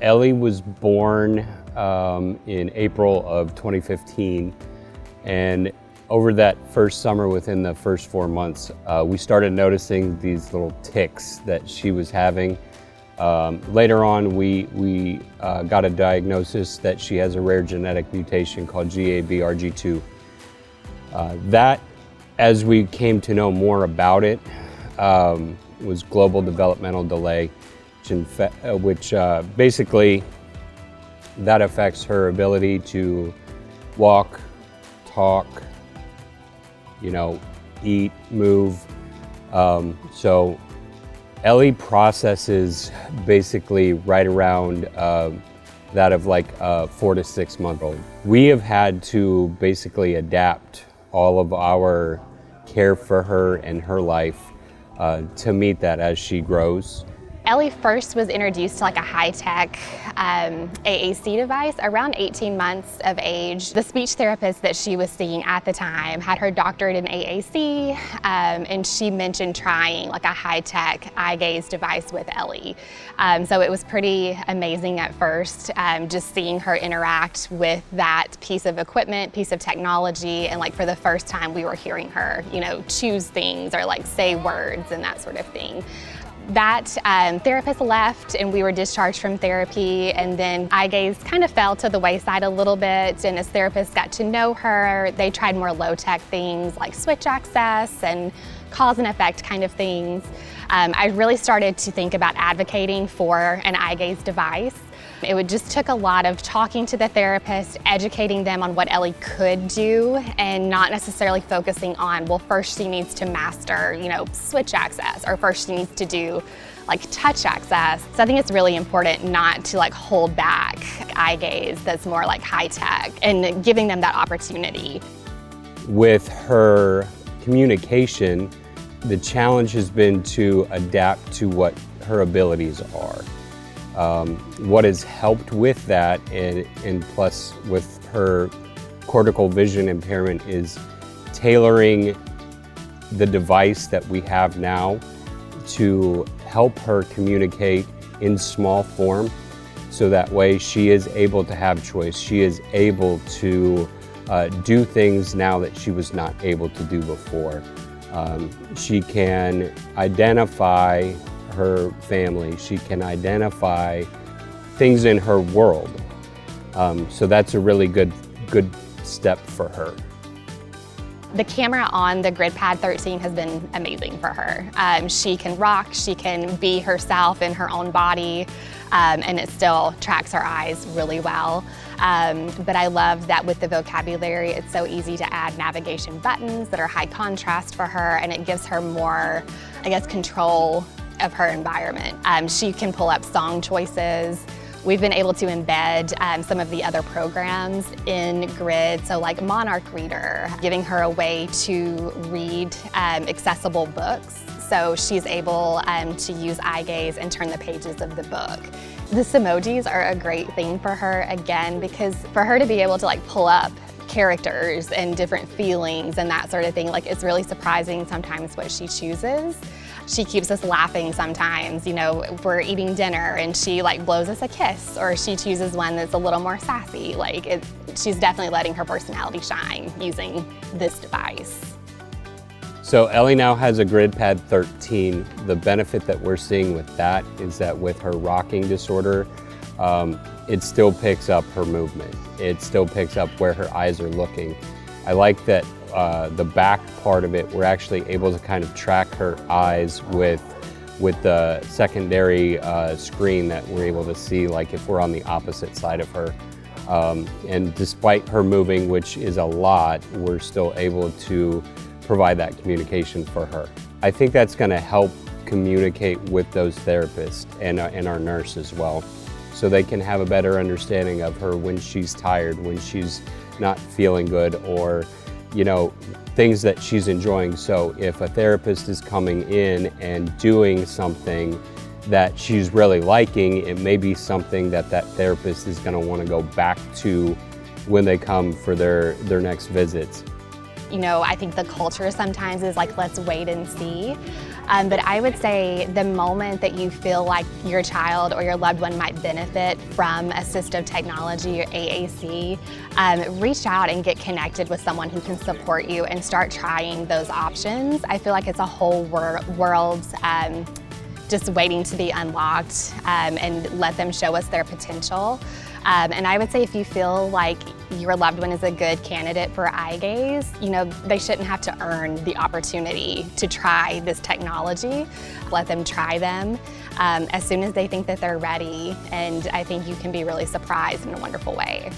Ellie was born in April of 2015, and over that first summer, within the first 4 months, we started noticing these little tics that she was having. Later on, we got a diagnosis that she has a rare genetic mutation called GABRG2. That, as we came to know more about it, was global developmental delay, which basically that affects her ability to walk, talk, eat, move. So Ellie processes basically right around that of like a 4 to 6 month old. We have had to basically adapt all of our care for her and her life to meet that as she grows. Ellie first was introduced to like a high-tech AAC device around 18 months of age. The speech therapist that she was seeing at the time had her doctorate in AAC, and she mentioned trying like a high-tech eye gaze device with Ellie. So it was pretty amazing at first, just seeing her interact with that piece of equipment, piece of technology, and like for the first time we were hearing her, choose things or like say words and that sort of thing. That therapist left and we were discharged from therapy, and then eye gaze kind of fell to the wayside a little bit, and as therapists got to know her, they tried more low-tech things like switch access and cause and effect kind of things. I really started to think about advocating for an eye gaze device. It just took a lot of talking to the therapist, educating them on what Ellie could do, and not necessarily focusing on, well, first she needs to master, switch access, or first she needs to do like touch access. So I think it's really important not to like hold back eye gaze that's more like high tech, and giving them that opportunity. With her communication, the challenge has been to adapt to what her abilities are. What has helped with that, and plus with her cortical vision impairment, is tailoring the device that we have now to help her communicate in small form, so that way she is able to have choice. She is able to do things now that she was not able to do before. She can identify her family, she can identify things in her world. So that's a really good step for her. The camera on the GridPad 13 has been amazing for her. She can rock, she can be herself in her own body, and it still tracks her eyes really well. But I love that with the vocabulary, it's so easy to add navigation buttons that are high contrast for her, and it gives her more, control of her environment. She can pull up song choices. We've been able to embed some of the other programs in Grid, so like Monarch Reader, giving her a way to read accessible books. So she's able to use eye gaze and turn the pages of the book. The emojis are a great thing for her, again, because for her to be able to like pull up characters and different feelings and that sort of thing, it's really surprising sometimes what she chooses. She keeps us laughing sometimes, if we're eating dinner and she blows us a kiss, or she chooses one that's a little more sassy. She's definitely letting her personality shine using this device. So Ellie now has a GridPad 13. The benefit that we're seeing with that is that with her rocking disorder, it still picks up her movement. It still picks up where her eyes are looking. I like that the back part of it, we're actually able to kind of track her eyes with the secondary screen that we're able to see, if we're on the opposite side of her. And despite her moving, which is a lot, we're still able to provide that communication for her. I think that's going to help communicate with those therapists and our nurse as well, so they can have a better understanding of her when she's tired, when she's not feeling good, or things that she's enjoying. So if a therapist is coming in and doing something that she's really liking, it may be something that therapist is going to want to go back to when they come for their next visits. I think the culture sometimes is like, let's wait and see. But I would say the moment that you feel like your child or your loved one might benefit from assistive technology or AAC, reach out and get connected with someone who can support you and start trying those options. I feel like it's a whole world just waiting to be unlocked, and let them show us their potential. And I would say if you feel like your loved one is a good candidate for eye gaze, they shouldn't have to earn the opportunity to try this technology. Let them try them as soon as they think that they're ready, and I think you can be really surprised in a wonderful way.